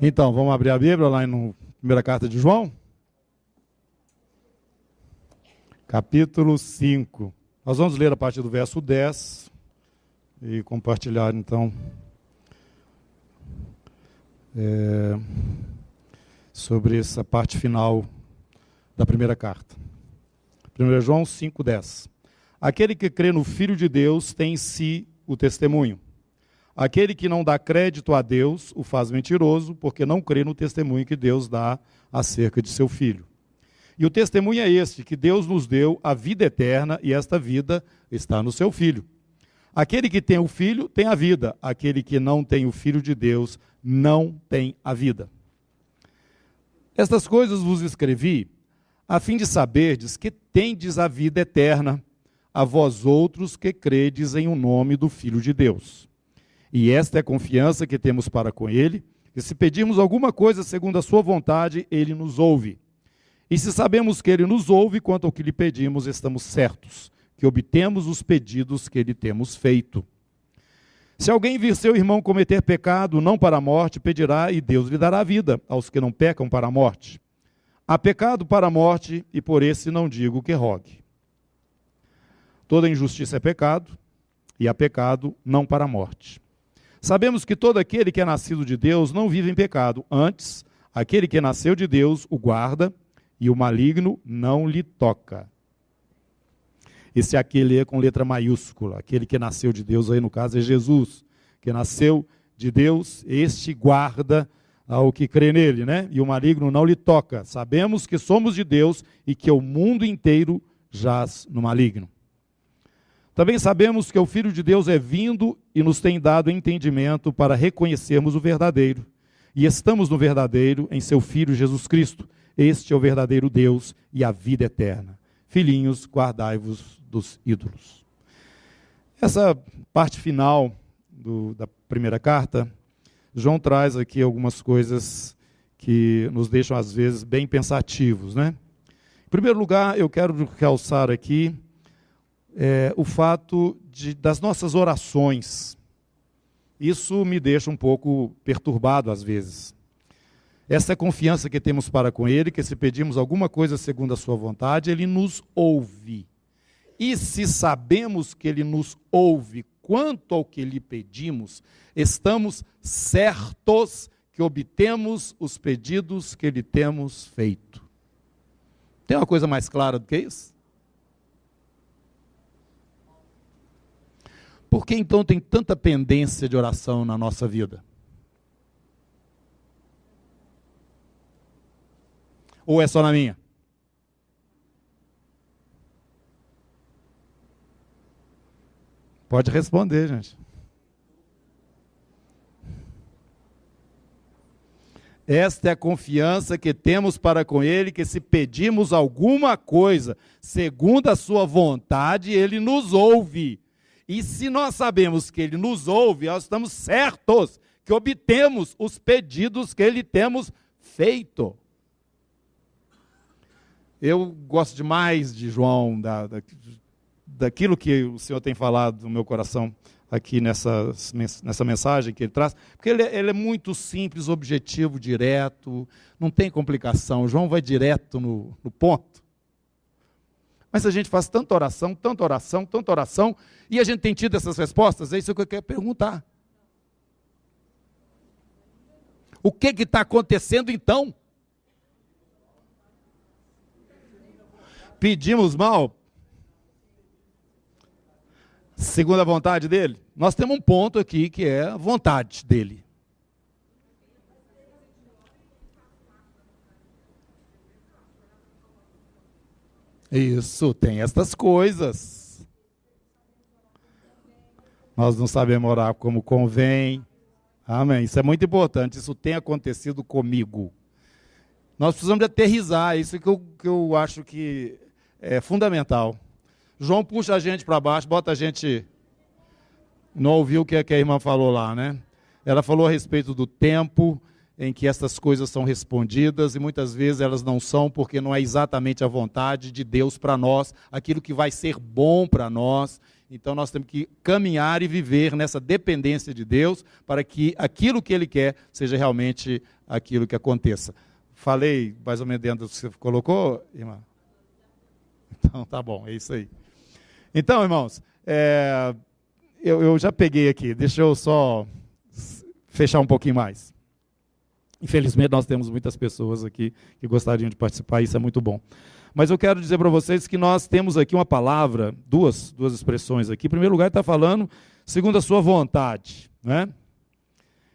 Então, vamos abrir a Bíblia lá na primeira carta de João? Capítulo 5. Nós vamos ler a partir do verso 10 e compartilhar, então, sobre essa parte final da primeira carta. 1 João 5:10. Aquele que crê no Filho de Deus tem em si o testemunho. Aquele que não dá crédito a Deus o faz mentiroso, porque não crê no testemunho que Deus dá acerca de seu Filho. E o testemunho é este, que Deus nos deu a vida eterna, e esta vida está no seu Filho. Aquele que tem o Filho tem a vida, aquele que não tem o Filho de Deus não tem a vida. Estas coisas vos escrevi, a fim de saberdes que tendes a vida eterna, a vós outros que credes em o nome do Filho de Deus. E esta é a confiança que temos para com Ele, que se pedirmos alguma coisa segundo a sua vontade, Ele nos ouve. E se sabemos que Ele nos ouve, quanto ao que lhe pedimos, estamos certos, que obtemos os pedidos que lhe temos feito. Se alguém vir seu irmão cometer pecado, não para a morte, pedirá e Deus lhe dará vida aos que não pecam para a morte. Há pecado para a morte, e por esse não digo que rogue. Toda injustiça é pecado, e há pecado não para a morte. Sabemos que todo aquele que é nascido de Deus não vive em pecado. Antes, aquele que nasceu de Deus o guarda, e o maligno não lhe toca. Esse aquele é com letra maiúscula. Aquele que nasceu de Deus, aí no caso é Jesus. Que nasceu de Deus, este guarda ao que crê nele, né? E o maligno não lhe toca. Sabemos que somos de Deus e que o mundo inteiro jaz no maligno. Também sabemos que o Filho de Deus é vindo e nos tem dado entendimento para reconhecermos o verdadeiro. E estamos no verdadeiro em seu Filho Jesus Cristo. Este é o verdadeiro Deus e a vida eterna. Filhinhos, guardai-vos dos ídolos. Essa parte final da primeira carta, João traz aqui algumas coisas que nos deixam, às vezes, bem pensativos, né? Em primeiro lugar, eu quero realçar aqui o fato das nossas orações. Isso me deixa um pouco perturbado às vezes. Essa é a confiança que temos para com Ele, que se pedimos alguma coisa segundo a sua vontade, Ele nos ouve. E se sabemos que Ele nos ouve quanto ao que lhe pedimos, estamos certos que obtemos os pedidos que lhe temos feito. Tem uma coisa mais clara do que isso? Por que então tem tanta pendência de oração na nossa vida? Ou é só na minha? Pode responder, gente. Esta é a confiança que temos para com Ele, que se pedimos alguma coisa, segundo a sua vontade, Ele nos ouve. E se nós sabemos que Ele nos ouve, nós estamos certos que obtemos os pedidos que Ele temos feito. Eu gosto demais de João, daquilo que o Senhor tem falado no meu coração aqui nessa mensagem que ele traz, porque ele é muito simples, objetivo, direto, não tem complicação. João vai direto no ponto. Mas a gente faz tanta oração, e a gente tem tido essas respostas, é isso que eu quero perguntar. O que está acontecendo então? Pedimos mal, segundo a vontade dele? Nós temos um ponto aqui que é a vontade dele. Isso, tem estas coisas. Nós não sabemos orar como convém. Amém. Isso é muito importante. Isso tem acontecido comigo. Nós precisamos de aterrizar. Isso que eu acho que é fundamental. João puxa a gente para baixo, bota a gente... Não ouviu o que a irmã falou lá, né? Ela falou a respeito do tempo, em que essas coisas são respondidas, e muitas vezes elas não são, porque não é exatamente a vontade de Deus para nós, aquilo que vai ser bom para nós. Então nós temos que caminhar e viver nessa dependência de Deus, para que aquilo que Ele quer seja realmente aquilo que aconteça. Falei mais ou menos dentro do que você colocou, irmã? Então tá bom, é isso aí. Então, irmãos, eu já peguei aqui, deixa eu só fechar um pouquinho mais. Infelizmente, nós temos muitas pessoas aqui que gostariam de participar, isso é muito bom. Mas eu quero dizer para vocês que nós temos aqui uma palavra, duas expressões aqui. Em primeiro lugar, está falando segundo a sua vontade, né?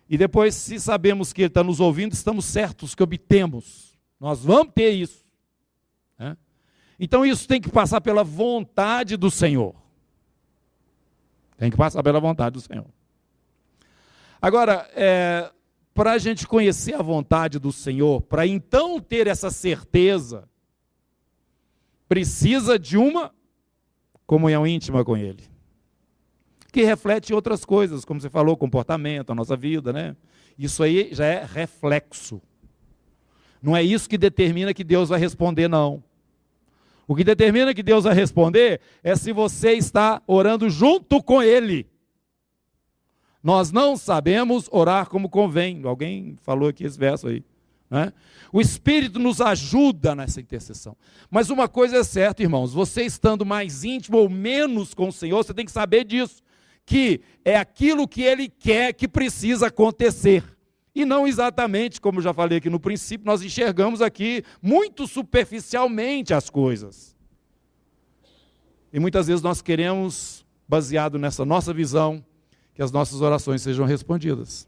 E depois, se sabemos que Ele está nos ouvindo, estamos certos que obtemos. Nós vamos ter isso, né? Então, isso tem que passar pela vontade do Senhor. Tem que passar pela vontade do Senhor. Agora, para a gente conhecer a vontade do Senhor, para então ter essa certeza, precisa de uma comunhão íntima com Ele, que reflete outras coisas, como você falou, comportamento, a nossa vida, né? Isso aí já é reflexo. Não é isso que determina que Deus vai responder, não. O que determina que Deus vai responder é se você está orando junto com Ele. Nós não sabemos orar como convém. Alguém falou aqui esse verso aí, né? O Espírito nos ajuda nessa intercessão. Mas uma coisa é certa, irmãos, você estando mais íntimo ou menos com o Senhor, você tem que saber disso, que é aquilo que Ele quer que precisa acontecer. E não exatamente, como eu já falei aqui no princípio, nós enxergamos aqui muito superficialmente as coisas. E muitas vezes nós queremos, baseado nessa nossa visão, que as nossas orações sejam respondidas.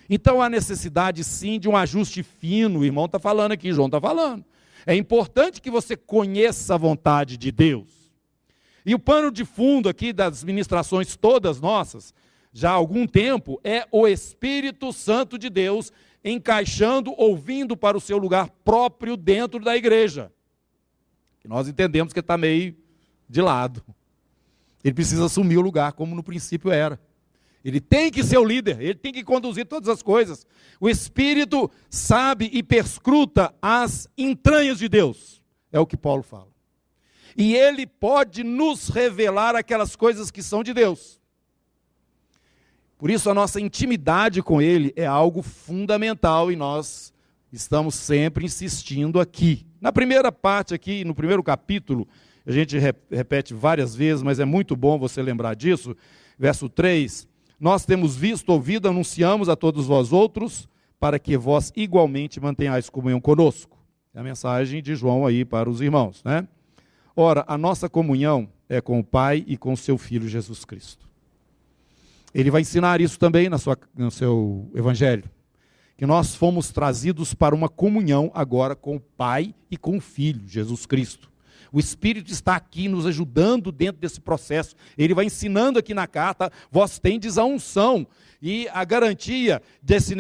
Então há necessidade sim de um ajuste fino, o irmão está falando aqui, João está falando. É importante que você conheça a vontade de Deus. E o pano de fundo aqui das ministrações todas nossas, já há algum tempo, é o Espírito Santo de Deus encaixando, ouvindo para o seu lugar próprio dentro da igreja. Que nós entendemos que está meio de lado. Ele precisa assumir o lugar como no princípio era. Ele tem que ser o líder, ele tem que conduzir todas as coisas. O Espírito sabe e perscruta as entranhas de Deus, é o que Paulo fala. E ele pode nos revelar aquelas coisas que são de Deus. Por isso a nossa intimidade com Ele é algo fundamental e nós estamos sempre insistindo aqui. Na primeira parte aqui, no primeiro capítulo, a gente repete várias vezes, mas é muito bom você lembrar disso, verso 3, nós temos visto, ouvido, anunciamos a todos vós outros, para que vós igualmente mantenhais comunhão conosco. É a mensagem de João aí para os irmãos, né? Ora, a nossa comunhão é com o Pai e com o seu Filho Jesus Cristo. Ele vai ensinar isso também no seu Evangelho, que nós fomos trazidos para uma comunhão agora com o Pai e com o Filho, Jesus Cristo. O Espírito está aqui nos ajudando dentro desse processo. Ele vai ensinando aqui na carta, vós tendes a unção. E a garantia desse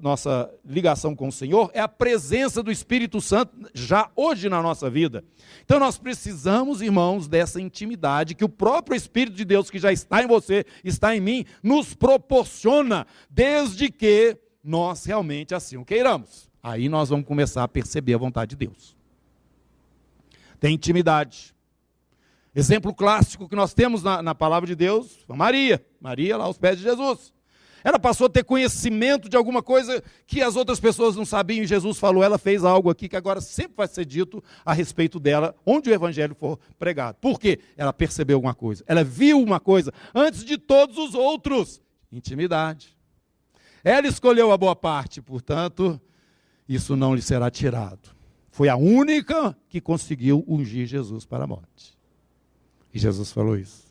nossa ligação com o Senhor é a presença do Espírito Santo já hoje na nossa vida. Então nós precisamos, irmãos, dessa intimidade que o próprio Espírito de Deus que já está em você, está em mim, nos proporciona, desde que nós realmente assim o queiramos. Aí nós vamos começar a perceber a vontade de Deus. Tem intimidade. Exemplo clássico que nós temos na palavra de Deus, Maria lá aos pés de Jesus. Ela passou a ter conhecimento de alguma coisa que as outras pessoas não sabiam, e Jesus falou, ela fez algo aqui que agora sempre vai ser dito a respeito dela, onde o evangelho for pregado. Por quê? Ela percebeu alguma coisa, ela viu uma coisa, antes de todos os outros, intimidade. Ela escolheu a boa parte, portanto, isso não lhe será tirado. Foi a única que conseguiu ungir Jesus para a morte. E Jesus falou isso.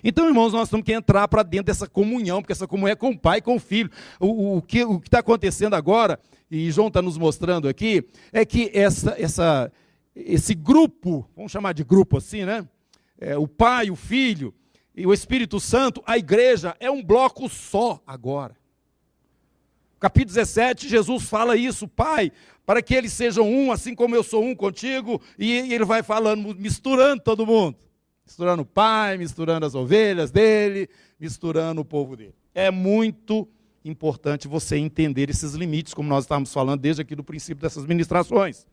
Então, irmãos, nós temos que entrar para dentro dessa comunhão, porque essa comunhão é com o Pai e com o Filho. O que está acontecendo agora, e João está nos mostrando aqui, é que esse grupo, vamos chamar de grupo assim, né? O Pai, o Filho e o Espírito Santo, a igreja é um bloco só agora. Capítulo 17, Jesus fala isso, Pai, para que eles sejam um, assim como eu sou um contigo, e ele vai falando, misturando todo mundo. Misturando o Pai, misturando as ovelhas dele, misturando o povo dele. É muito importante você entender esses limites, como nós estávamos falando desde aqui do princípio dessas ministrações.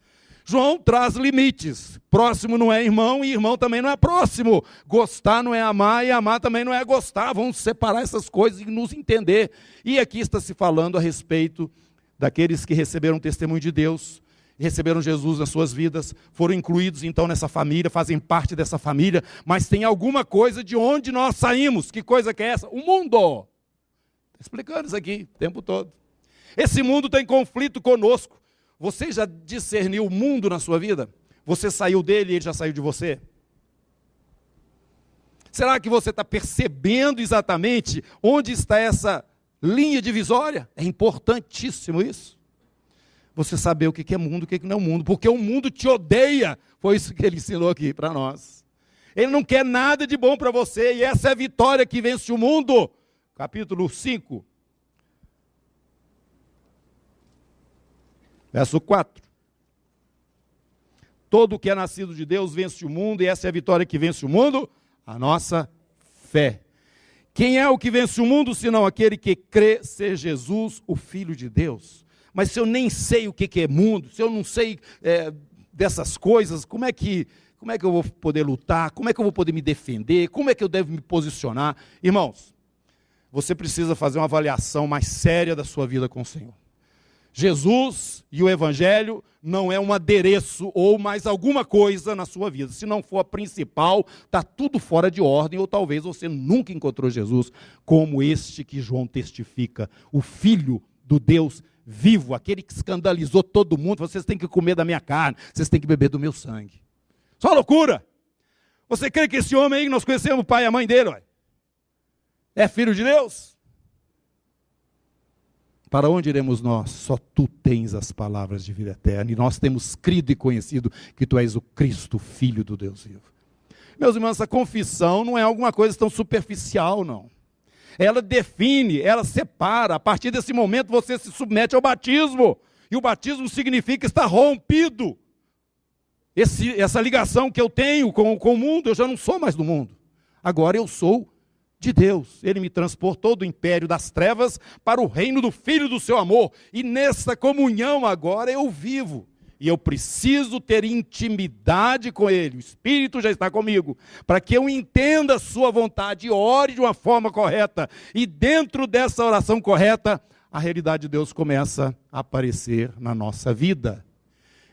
João traz limites. Próximo não é irmão e irmão também não é próximo. Gostar não é amar e amar também não é gostar. Vamos separar essas coisas e nos entender. E aqui está se falando a respeito daqueles que receberam o testemunho de Deus, receberam Jesus nas suas vidas, foram incluídos então nessa família, fazem parte dessa família, mas tem alguma coisa de onde nós saímos. Que coisa que é essa? O mundo. Estou explicando isso aqui o tempo todo. Esse mundo tem conflito conosco. Você já discerniu o mundo na sua vida? Você saiu dele e ele já saiu de você? Será que você está percebendo exatamente onde está essa linha divisória? É importantíssimo isso. Você saber o que é mundo e o que não é mundo, porque o mundo te odeia. Foi isso que ele ensinou aqui para nós. Ele não quer nada de bom para você, e essa é a vitória que vence o mundo. Capítulo 5. Verso 4. Todo o que é nascido de Deus vence o mundo, e essa é a vitória que vence o mundo, a nossa fé. Quem é o que vence o mundo, senão aquele que crê ser Jesus, o Filho de Deus? Mas se eu nem sei o que é mundo, se eu não sei dessas coisas, como é que eu vou poder lutar? Como é que eu vou poder me defender? Como é que eu devo me posicionar? Irmãos, você precisa fazer uma avaliação mais séria da sua vida com o Senhor. Jesus e o Evangelho não é um adereço ou mais alguma coisa na sua vida. Se não for a principal, está tudo fora de ordem, ou talvez você nunca encontrou Jesus como este que João testifica, o Filho do Deus vivo, aquele que escandalizou todo mundo. Vocês têm que comer da minha carne, vocês têm que beber do meu sangue. Só loucura! Você crê que esse homem aí, que nós conhecemos o pai e a mãe dele, é filho de Deus? Para onde iremos nós? Só tu tens as palavras de vida eterna, e nós temos crido e conhecido que tu és o Cristo, Filho do Deus vivo. Meus irmãos, essa confissão não é alguma coisa tão superficial, não. Ela define, ela separa. A partir desse momento você se submete ao batismo, e o batismo significa estar rompido. Essa ligação que eu tenho com o mundo, eu já não sou mais do mundo. Agora eu sou de Deus. Ele me transportou do império das trevas para o reino do Filho do seu amor. E nessa comunhão agora eu vivo. E eu preciso ter intimidade com Ele. O Espírito já está comigo, para que eu entenda a sua vontade e ore de uma forma correta. E dentro dessa oração correta, a realidade de Deus começa a aparecer na nossa vida.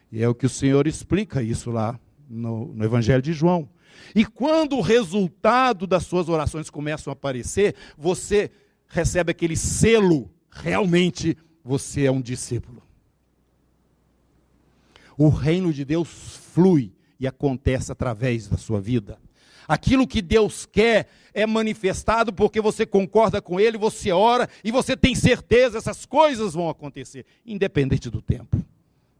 E é o que o Senhor explica isso lá no Evangelho de João. E quando o resultado das suas orações começam a aparecer, você recebe aquele selo, realmente você é um discípulo. O reino de Deus flui e acontece através da sua vida. Aquilo que Deus quer é manifestado porque você concorda com Ele, você ora e você tem certeza, essas coisas vão acontecer, independente do tempo.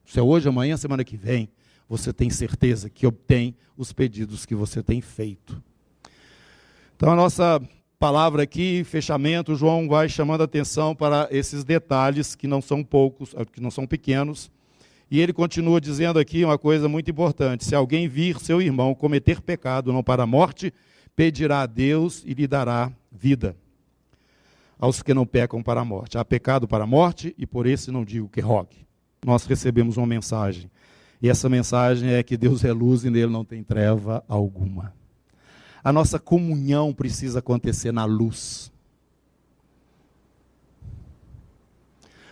Se é hoje, amanhã, semana que vem, você tem certeza que obtém os pedidos que você tem feito. Então a nossa palavra aqui, fechamento, João vai chamando a atenção para esses detalhes que não são poucos, que não são pequenos. E ele continua dizendo aqui uma coisa muito importante: se alguém vir seu irmão cometer pecado não para a morte, pedirá a Deus e lhe dará vida. Aos que não pecam para a morte. Há pecado para a morte, e por esse não digo que rogue. Nós recebemos uma mensagem. E essa mensagem é que Deus é luz e nele não tem treva alguma. A nossa comunhão precisa acontecer na luz.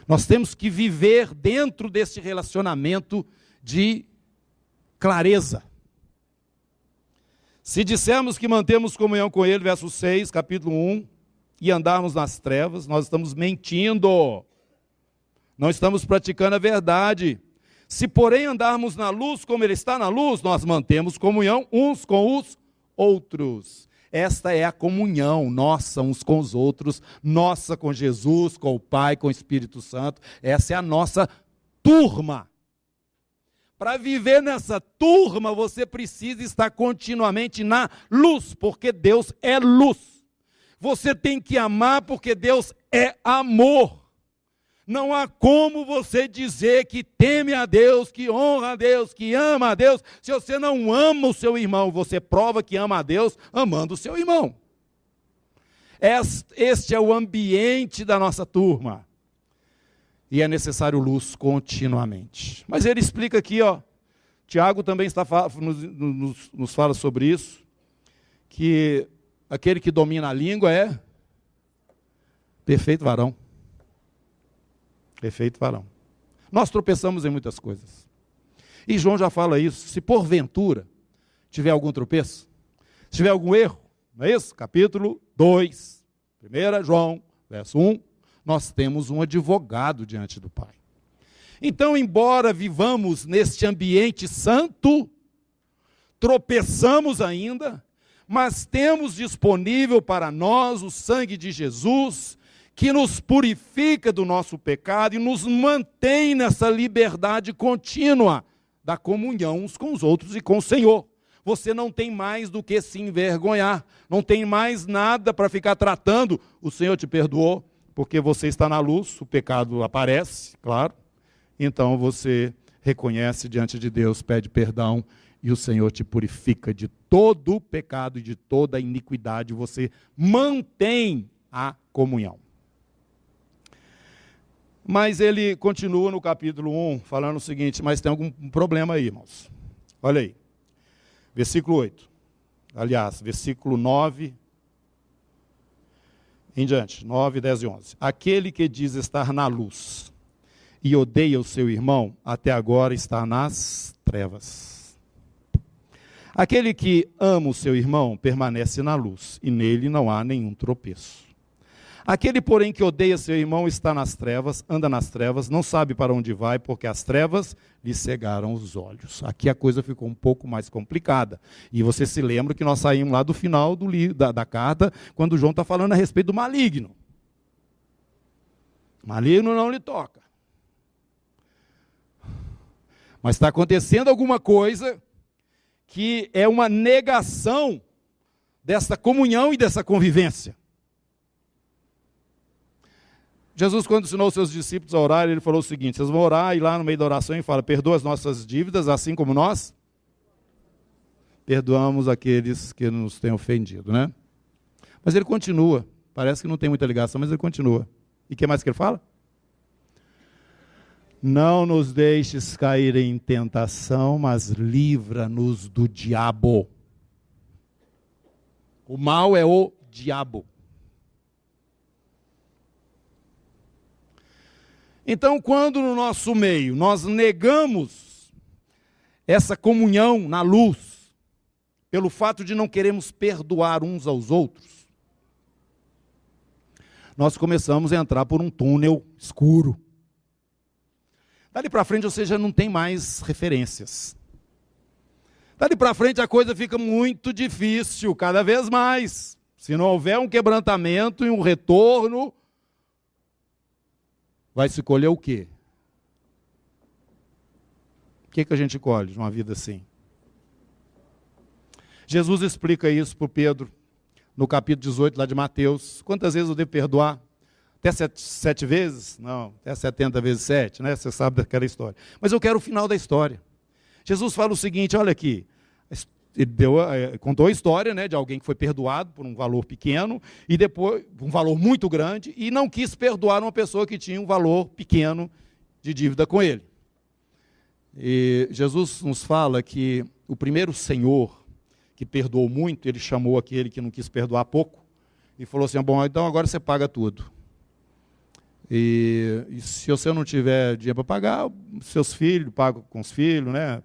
Nós temos que viver dentro desse relacionamento de clareza. Se dissermos que mantemos comunhão com Ele, verso 6, capítulo 1, e andarmos nas trevas, nós estamos mentindo. Não estamos praticando a verdade. Se, porém, andarmos na luz como Ele está na luz, nós mantemos comunhão uns com os outros. Esta é a comunhão nossa uns com os outros, nossa com Jesus, com o Pai, com o Espírito Santo. Essa é a nossa turma. Para viver nessa turma, você precisa estar continuamente na luz, porque Deus é luz. Você tem que amar, porque Deus é amor. Não há como você dizer que teme a Deus, que honra a Deus, que ama a Deus, se você não ama o seu irmão. Você prova que ama a Deus amando o seu irmão. Este é o ambiente da nossa turma. E é necessário luz continuamente. Mas ele explica aqui, Tiago também nos fala sobre isso, que aquele que domina a língua é perfeito varão. Perfeito varão. Nós tropeçamos em muitas coisas. E João já fala isso. Se porventura tiver algum tropeço, se tiver algum erro, não é isso? Capítulo 2, 1 João, verso 1, nós temos um advogado diante do Pai. Então, embora vivamos neste ambiente santo, tropeçamos ainda, mas temos disponível para nós o sangue de Jesus, que nos purifica do nosso pecado e nos mantém nessa liberdade contínua da comunhão uns com os outros e com o Senhor. Você não tem mais do que se envergonhar, não tem mais nada para ficar tratando. O Senhor te perdoou, porque você está na luz, o pecado aparece, claro. Então você reconhece diante de Deus, pede perdão, e o Senhor te purifica de todo o pecado e de toda a iniquidade. Você mantém a comunhão. Mas ele continua no capítulo 1, falando o seguinte, mas tem algum problema aí, irmãos. Olha aí, versículo 8. Aliás, versículo 9 em diante, 9, 10 e 11. Aquele que diz estar na luz e odeia o seu irmão, até agora está nas trevas. Aquele que ama o seu irmão permanece na luz, e nele não há nenhum tropeço. Aquele, porém, que odeia seu irmão está nas trevas, anda nas trevas, não sabe para onde vai, porque as trevas lhe cegaram os olhos. Aqui a coisa ficou um pouco mais complicada. E você se lembra que nós saímos lá do final da carta, quando João está falando a respeito do maligno. Maligno não lhe toca. Mas está acontecendo alguma coisa que é uma negação dessa comunhão e dessa convivência. Jesus, quando ensinou os seus discípulos a orar, ele falou o seguinte, vocês vão orar e lá no meio da oração ele fala, perdoa as nossas dívidas, assim como nós perdoamos aqueles que nos têm ofendido, né? Mas ele continua, parece que não tem muita ligação, mas ele continua. E o que mais que ele fala? Não nos deixes cair em tentação, mas livra-nos do diabo. O mal é o diabo. Então, quando no nosso meio nós negamos essa comunhão na luz, pelo fato de não queremos perdoar uns aos outros, nós começamos a entrar por um túnel escuro. Dali para frente você já não tem mais referências. Dali para frente a coisa fica muito difícil, cada vez mais. Se não houver um quebrantamento e um retorno, vai se colher o quê? O que a gente colhe de uma vida assim? Jesus explica isso para Pedro, no capítulo 18 lá de Mateus. Quantas vezes eu devo perdoar? Até 7 vezes? Não, até 70 vezes 7, né? Você sabe daquela história. Mas eu quero o final da história. Jesus fala o seguinte, olha aqui, ele contou a história, né, de alguém que foi perdoado por um valor pequeno, e depois, um valor muito grande, e não quis perdoar uma pessoa que tinha um valor pequeno de dívida com ele. E Jesus nos fala que o primeiro Senhor que perdoou muito, ele chamou aquele que não quis perdoar pouco, e falou assim, bom, então agora você paga tudo. E se você não tiver dinheiro para pagar, seus filhos pagam com os filhos, né?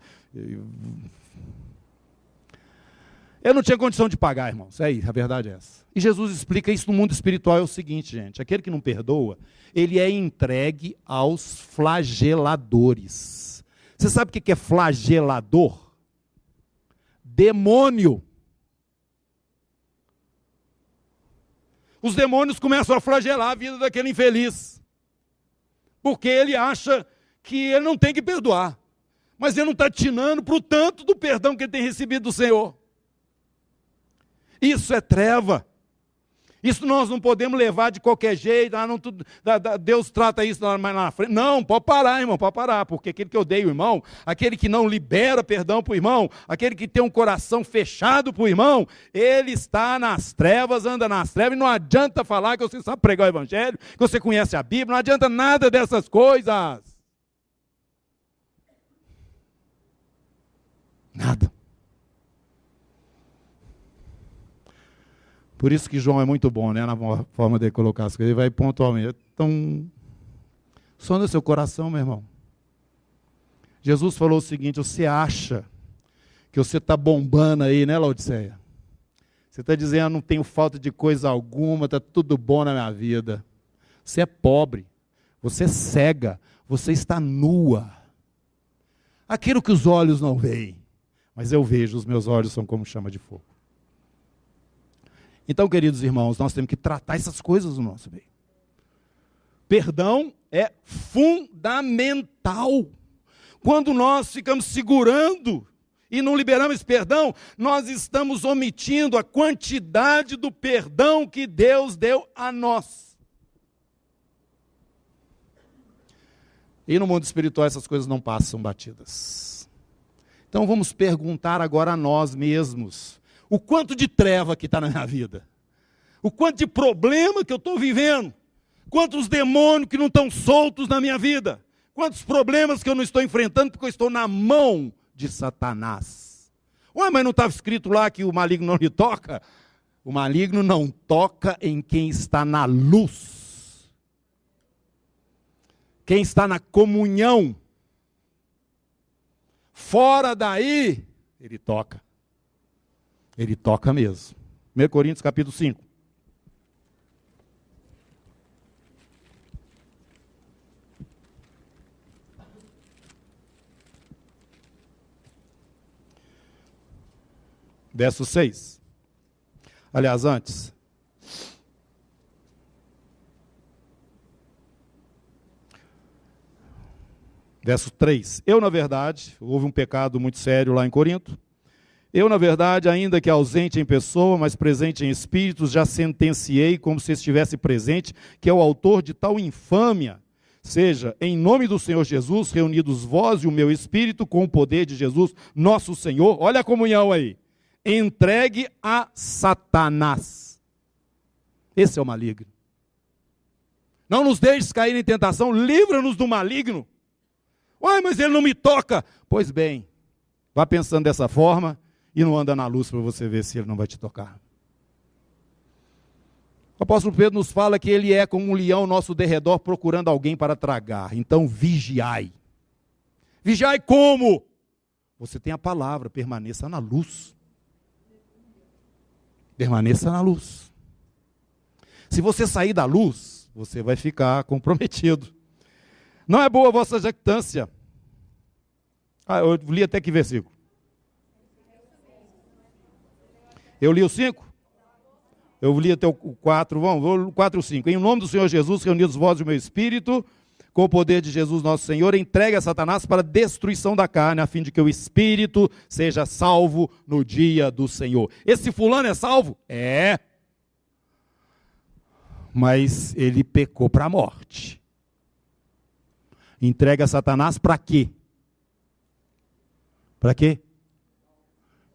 Eu não tinha condição de pagar, irmãos. É isso, a verdade é essa. E Jesus explica isso no mundo espiritual, é o seguinte, gente. Aquele que não perdoa, ele é entregue aos flageladores. Você sabe o que é flagelador? Demônio. Os demônios começam a flagelar a vida daquele infeliz. Porque ele acha que ele não tem que perdoar. Mas ele não está atinando para o tanto do perdão que ele tem recebido do Senhor. Isso é treva. Isso nós não podemos levar de qualquer jeito, Deus trata isso mais na frente. Não, pode parar, irmão, pode parar, porque aquele que odeia o irmão, aquele que não libera perdão para o irmão, aquele que tem um coração fechado para o irmão, ele está nas trevas, anda nas trevas, e não adianta falar que você sabe pregar o evangelho, que você conhece a Bíblia, não adianta nada dessas coisas. Nada. Por isso que João é muito bom, né, na forma de colocar as coisas. Ele vai pontualmente. Então, sonda seu coração, meu irmão. Jesus falou o seguinte: você acha que você está bombando aí, né, Laodiceia? Você está dizendo, não tenho falta de coisa alguma, está tudo bom na minha vida. Você é pobre, você é cega, você está nua. Aquilo que os olhos não veem, mas eu vejo, os meus olhos são como chama de fogo. Então, queridos irmãos, nós temos que tratar essas coisas no nosso meio. Perdão é fundamental. Quando nós ficamos segurando e não liberamos esse perdão, nós estamos omitindo a quantidade do perdão que Deus deu a nós. E no mundo espiritual essas coisas não passam batidas. Então vamos perguntar agora a nós mesmos: o quanto de treva que está na minha vida? O quanto de problema que eu estou vivendo? Quantos demônios que não estão soltos na minha vida? Quantos problemas que eu não estou enfrentando porque eu estou na mão de Satanás? Ué, mas não estava escrito lá que o maligno não lhe toca? O maligno não toca em quem está na luz. Quem está na comunhão. Fora daí, ele toca. Ele toca mesmo. 1 Coríntios capítulo 5. Verso 6. Aliás, antes. Verso 3. Eu, na verdade, houve um pecado muito sério lá em Corinto. Eu, na verdade, ainda que ausente em pessoa, mas presente em espírito, já sentenciei como se estivesse presente, que é o autor de tal infâmia. Seja, em nome do Senhor Jesus, reunidos vós e o meu espírito, com o poder de Jesus, nosso Senhor. Olha a comunhão aí. Entregue a Satanás. Esse é o maligno. Não nos deixes cair em tentação, livra-nos do maligno. Uai, mas ele não me toca. Pois bem, vá pensando dessa forma e não anda na luz para você ver se ele não vai te tocar. O apóstolo Pedro nos fala que ele é como um leão ao nosso derredor procurando alguém para tragar. Então vigiai. Vigiai como? Você tem a palavra, permaneça na luz. Permaneça na luz. Se você sair da luz, você vai ficar comprometido. Não é boa a vossa jactância. Eu li até que versículo? Eu li o 5? Eu li até o 4, vamos, o 4 e o 5. Em nome do Senhor Jesus, reunidos vós e o meu espírito, com o poder de Jesus nosso Senhor, entregue a Satanás para a destruição da carne, a fim de que o espírito seja salvo no dia do Senhor. Esse fulano é salvo? É. Mas ele pecou para a morte. Entrega a Satanás para quê? Para quê?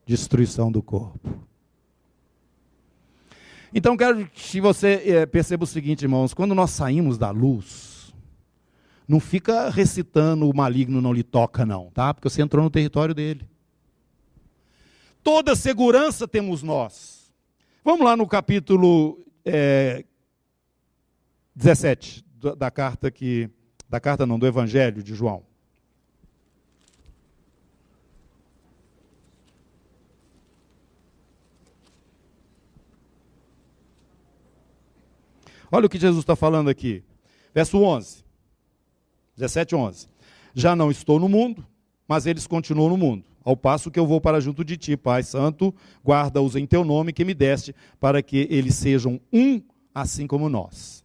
Destruição do corpo. Então, quero que você perceba o seguinte, irmãos, quando nós saímos da luz, não fica recitando o maligno não lhe toca não, tá? Porque você entrou no território dele. Toda segurança temos nós. Vamos lá no capítulo 17 do Evangelho de João. Olha o que Jesus está falando aqui. Verso 11. 17, 11. Já não estou no mundo, mas eles continuam no mundo. Ao passo que eu vou para junto de ti, Pai Santo, guarda-os em teu nome que me deste, para que eles sejam um, assim como nós.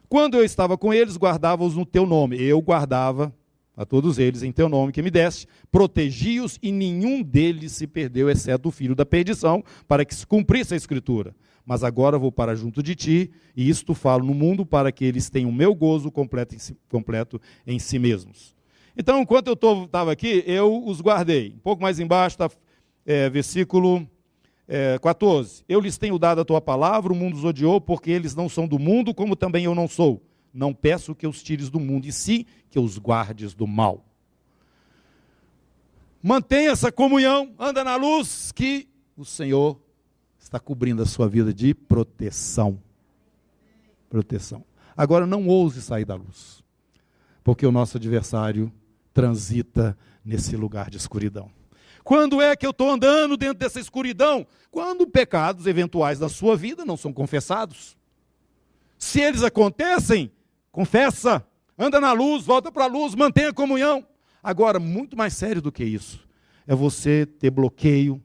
Quando eu estava com eles, guardava-os no teu nome. Eu guardava a todos eles, em teu nome que me deste, protegi-os e nenhum deles se perdeu, exceto o filho da perdição, para que se cumprisse a Escritura. Mas agora vou para junto de ti, e isto falo no mundo, para que eles tenham o meu gozo completo em si mesmos. Então, enquanto eu estava aqui, eu os guardei. Um pouco mais embaixo está versículo 14. Eu lhes tenho dado a tua palavra, o mundo os odiou, porque eles não são do mundo, como também eu não sou. Não peço que os tires do mundo, e sim que os guardes do mal. Mantenha essa comunhão, anda na luz, que o Senhor está cobrindo a sua vida de proteção. Proteção. Agora não ouse sair da luz, porque o nosso adversário transita nesse lugar de escuridão. Quando é que eu estou andando dentro dessa escuridão? Quando pecados eventuais da sua vida não são confessados. Se eles acontecem, confessa, anda na luz, volta para a luz, mantenha a comunhão. Agora, muito mais sério do que isso, é você ter bloqueio,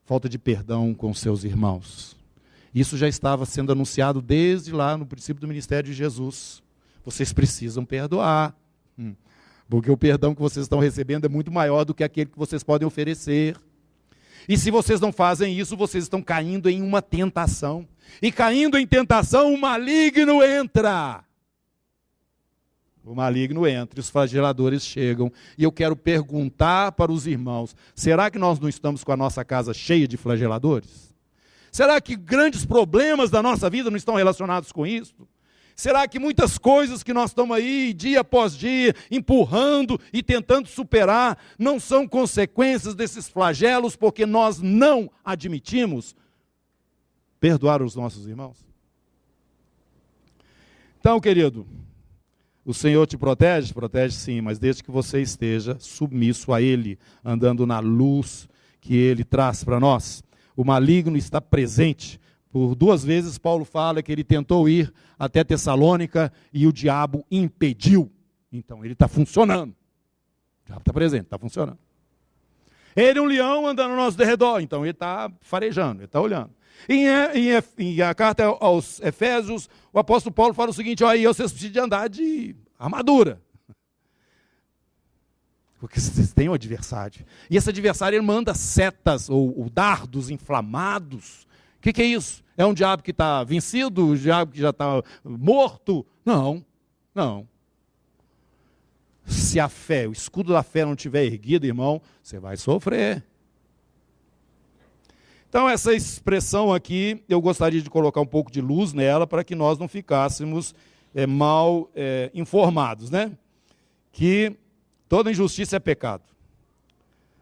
falta de perdão com seus irmãos. Isso já estava sendo anunciado desde lá no princípio do ministério de Jesus. Vocês precisam perdoar, porque o perdão que vocês estão recebendo é muito maior do que aquele que vocês podem oferecer. E se vocês não fazem isso, vocês estão caindo em uma tentação. E caindo em tentação, o maligno entra. O maligno entra, e os flageladores chegam. E eu quero perguntar para os irmãos, será que nós não estamos com a nossa casa cheia de flageladores? Será que grandes problemas da nossa vida não estão relacionados com isso? Será que muitas coisas que nós estamos aí, dia após dia, empurrando e tentando superar, não são consequências desses flagelos, porque nós não admitimos perdoar os nossos irmãos? Então, querido, o Senhor te protege? Protege sim, mas desde que você esteja submisso a Ele, andando na luz que Ele traz para nós. O maligno está presente. Por 2 vezes Paulo fala que ele tentou ir até Tessalônica e o diabo impediu. Então ele está funcionando. O diabo está presente, está funcionando. Ele é um leão andando ao nosso derredor, então ele está farejando, ele está olhando. Em a carta aos Efésios, o apóstolo Paulo fala o seguinte: olha, vocês precisam de andar de armadura. Porque vocês têm um adversário. E esse adversário ele manda setas ou dardos inflamados. O que é isso? É um diabo que está vencido? Um diabo que já está morto? Não, não. Se a fé, o escudo da fé não estiver erguido, irmão, você vai sofrer. Então essa expressão aqui, eu gostaria de colocar um pouco de luz nela, para que nós não ficássemos mal informados, né? Que toda injustiça é pecado.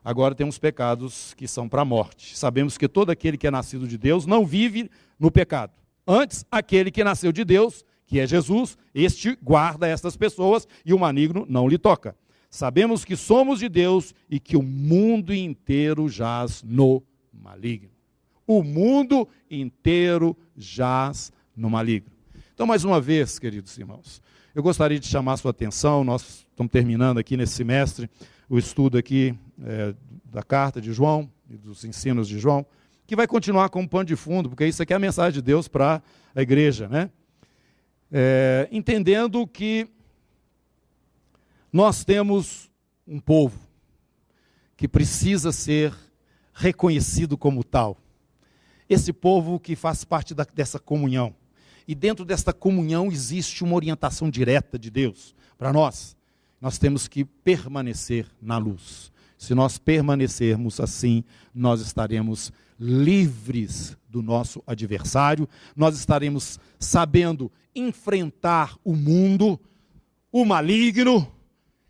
Agora temos pecados que são para a morte. Sabemos que todo aquele que é nascido de Deus não vive no pecado. Antes, aquele que nasceu de Deus, que é Jesus, este guarda estas pessoas e o maligno não lhe toca. Sabemos que somos de Deus e que o mundo inteiro jaz no maligno. O mundo inteiro jaz no maligno. Então, mais uma vez, queridos irmãos, eu gostaria de chamar a sua atenção. Nós estamos terminando aqui nesse semestre o estudo aqui da carta de João e dos ensinos de João, que vai continuar como pano de fundo, porque isso aqui é a mensagem de Deus para a igreja, né? Entendendo que nós temos um povo que precisa ser reconhecido como tal. Esse povo que faz parte dessa comunhão. E dentro desta comunhão existe uma orientação direta de Deus para nós. Nós temos que permanecer na luz. Se nós permanecermos assim, nós estaremos livres do nosso adversário, nós estaremos sabendo enfrentar o mundo, o maligno,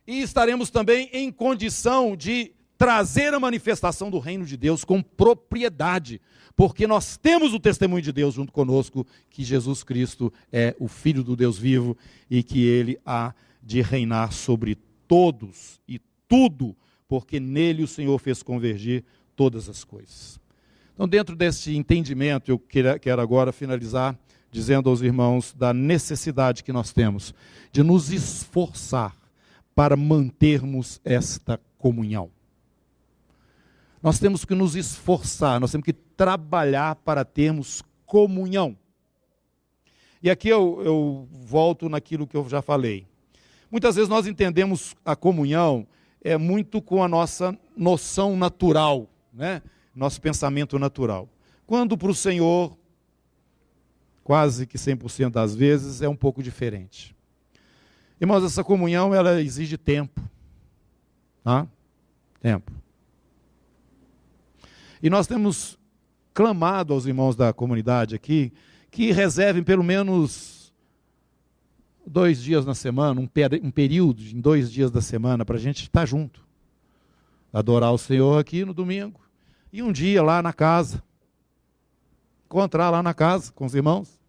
e estaremos também em condição de trazer a manifestação do reino de Deus com propriedade, porque nós temos o testemunho de Deus junto conosco, que Jesus Cristo é o Filho do Deus vivo e que Ele há de reinar sobre todos e tudo, porque nele o Senhor fez convergir todas as coisas. Então, dentro desse entendimento, eu quero agora finalizar dizendo aos irmãos da necessidade que nós temos de nos esforçar para mantermos esta comunhão. Nós temos que nos esforçar, nós temos que trabalhar para termos comunhão. E aqui eu volto naquilo que eu já falei. Muitas vezes nós entendemos a comunhão muito com a nossa noção natural, né? Nosso pensamento natural. Quando para o Senhor, quase que 100% das vezes, é um pouco diferente. Irmãos, essa comunhão, ela exige tempo. Tá? Tempo. E nós temos clamado aos irmãos da comunidade aqui, que reservem pelo menos 2 dias na semana, um período em 2 dias da semana, para a gente estar junto. Adorar o Senhor aqui no domingo. E um dia lá na casa. Encontrar lá na casa com os irmãos.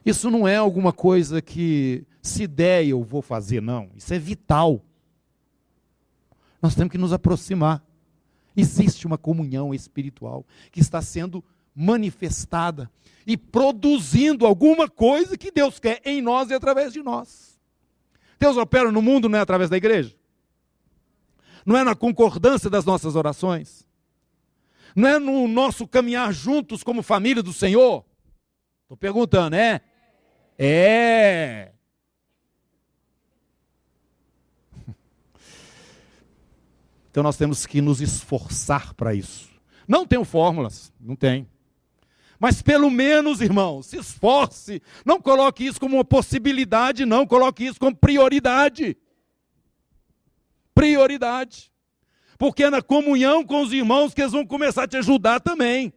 Isso não é alguma coisa que, se der, eu vou fazer, não. Isso é vital. Nós temos que nos aproximar. Existe uma comunhão espiritual que está sendo manifestada e produzindo alguma coisa que Deus quer em nós e através de nós. Deus opera no mundo não é através da igreja? Não é na concordância das nossas orações? Não é no nosso caminhar juntos como família do Senhor? Estou perguntando, é? É. Então nós temos que nos esforçar para isso. Não tenho fórmulas, não tem. Mas pelo menos, irmãos, se esforce. Não coloque isso como uma possibilidade, não. Coloque isso como prioridade. Prioridade. Porque é na comunhão com os irmãos que eles vão começar a te ajudar também.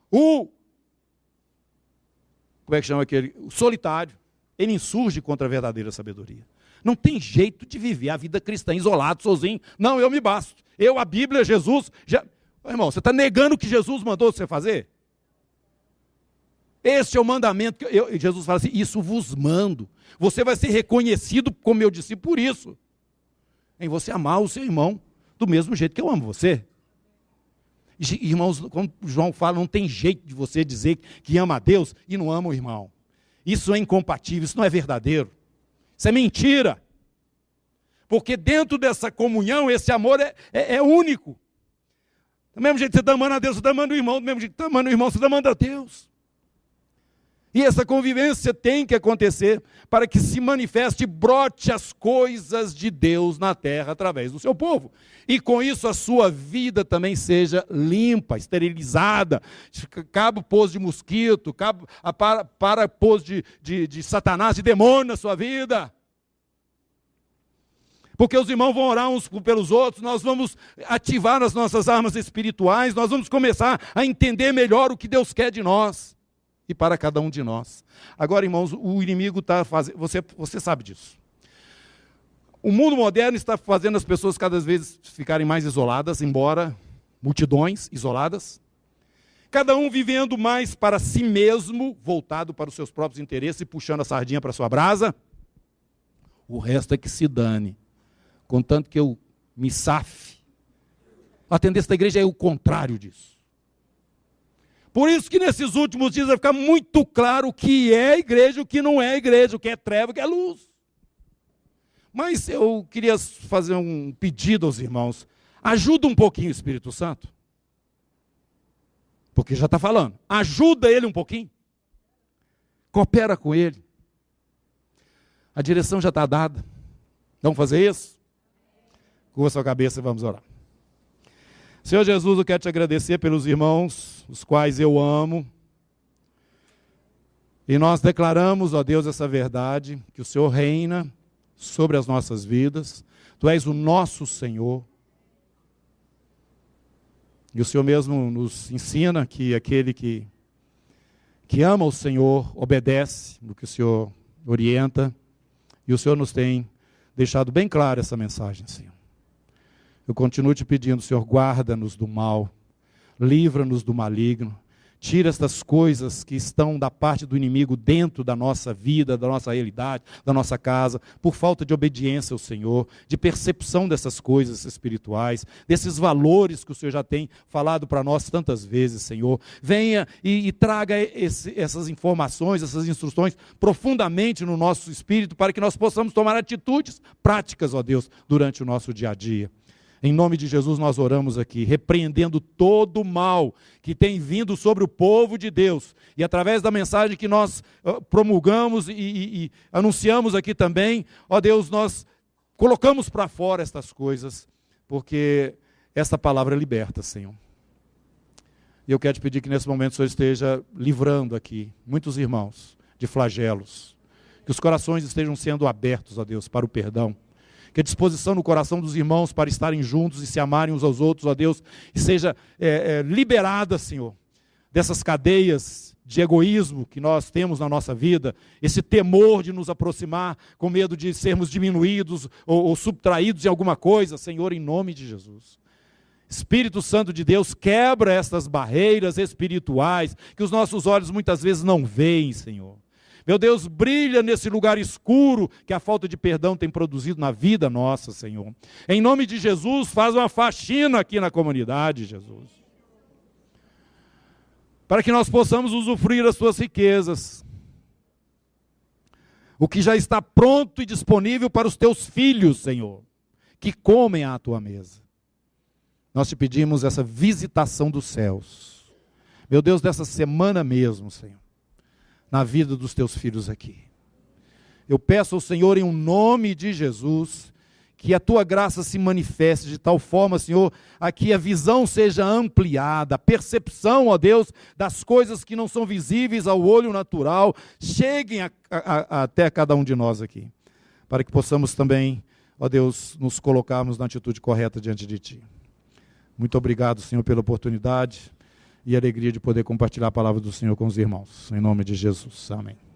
Como é que chama aquele? O solitário. Ele insurge contra a verdadeira sabedoria. Não tem jeito de viver a vida cristã isolado, sozinho. Não, eu me basto. Eu, a Bíblia, Jesus... Irmão, você está negando o que Jesus mandou você fazer? Este é o mandamento. Jesus fala assim, isso vos mando. Você vai ser reconhecido como meu discípulo por isso. Em você amar o seu irmão do mesmo jeito que eu amo você. Irmãos, como João fala, não tem jeito de você dizer que ama a Deus e não ama o irmão. Isso é incompatível, isso não é verdadeiro. Isso é mentira. Porque dentro dessa comunhão, esse amor é único. Do mesmo jeito que você está amando a Deus, você está amando o irmão. Do mesmo jeito que você está amando o irmão, você está amando a Deus. E essa convivência tem que acontecer para que se manifeste e brote as coisas de Deus na terra através do seu povo. E com isso a sua vida também seja limpa, esterilizada. Cabo pôs de mosquito, para pôs de Satanás, de demônio na sua vida. Porque os irmãos vão orar uns pelos outros, nós vamos ativar as nossas armas espirituais, nós vamos começar a entender melhor o que Deus quer de nós. E para cada um de nós. Agora, irmãos, o inimigo está fazendo... Você sabe disso. O mundo moderno está fazendo as pessoas cada vez ficarem mais isoladas, embora multidões isoladas. Cada um vivendo mais para si mesmo, voltado para os seus próprios interesses e puxando a sardinha para a sua brasa. O resto é que se dane. Contanto que eu me safe. A tendência da igreja é o contrário disso. Por isso que nesses últimos dias vai ficar muito claro o que é igreja e o que não é igreja, o que é treva e o que é luz. Mas eu queria fazer um pedido aos irmãos. Ajuda um pouquinho o Espírito Santo. Porque já está falando. Ajuda ele um pouquinho. Coopera com ele. A direção já está dada. Vamos fazer isso? Curva sua cabeça e vamos orar. Senhor Jesus, eu quero te agradecer pelos irmãos, os quais eu amo. E nós declaramos, ó Deus, essa verdade, que o Senhor reina sobre as nossas vidas. Tu és o nosso Senhor. E o Senhor mesmo nos ensina que aquele que ama o Senhor obedece no que o Senhor orienta. E o Senhor nos tem deixado bem clara essa mensagem, Senhor. Eu continuo te pedindo, Senhor, guarda-nos do mal, livra-nos do maligno, tira estas coisas que estão da parte do inimigo dentro da nossa vida, da nossa realidade, da nossa casa, por falta de obediência ao Senhor, de percepção dessas coisas espirituais, desses valores que o Senhor já tem falado para nós tantas vezes, Senhor. Venha e traga essas informações, essas instruções profundamente no nosso espírito, para que nós possamos tomar atitudes práticas, ó Deus, durante o nosso dia a dia. Em nome de Jesus nós oramos aqui, repreendendo todo o mal que tem vindo sobre o povo de Deus. E através da mensagem que nós promulgamos e anunciamos aqui também, ó Deus, nós colocamos para fora estas coisas, porque esta palavra liberta, Senhor. E eu quero te pedir que nesse momento o Senhor esteja livrando aqui muitos irmãos de flagelos. Que os corações estejam sendo abertos, ó Deus, para o perdão. Que a disposição no coração dos irmãos para estarem juntos e se amarem uns aos outros, ó Deus, e seja liberada, Senhor, dessas cadeias de egoísmo que nós temos na nossa vida, esse temor de nos aproximar com medo de sermos diminuídos ou subtraídos em alguma coisa, Senhor, em nome de Jesus. Espírito Santo de Deus, quebra estas barreiras espirituais que os nossos olhos muitas vezes não veem, Senhor. Meu Deus, brilha nesse lugar escuro que a falta de perdão tem produzido na vida nossa, Senhor. Em nome de Jesus, faz uma faxina aqui na comunidade, Jesus. Para que nós possamos usufruir as tuas riquezas. O que já está pronto e disponível para os teus filhos, Senhor, que comem à tua mesa. Nós te pedimos essa visitação dos céus. Meu Deus, dessa semana mesmo, Senhor, na vida dos teus filhos aqui. Eu peço ao Senhor, em um nome de Jesus, que a tua graça se manifeste de tal forma, Senhor, a que a visão seja ampliada, a percepção, ó Deus, das coisas que não são visíveis ao olho natural, cheguem até cada um de nós aqui, para que possamos também, ó Deus, nos colocarmos na atitude correta diante de Ti. Muito obrigado, Senhor, pela oportunidade e a alegria de poder compartilhar a palavra do Senhor com os irmãos. Em nome de Jesus. Amém.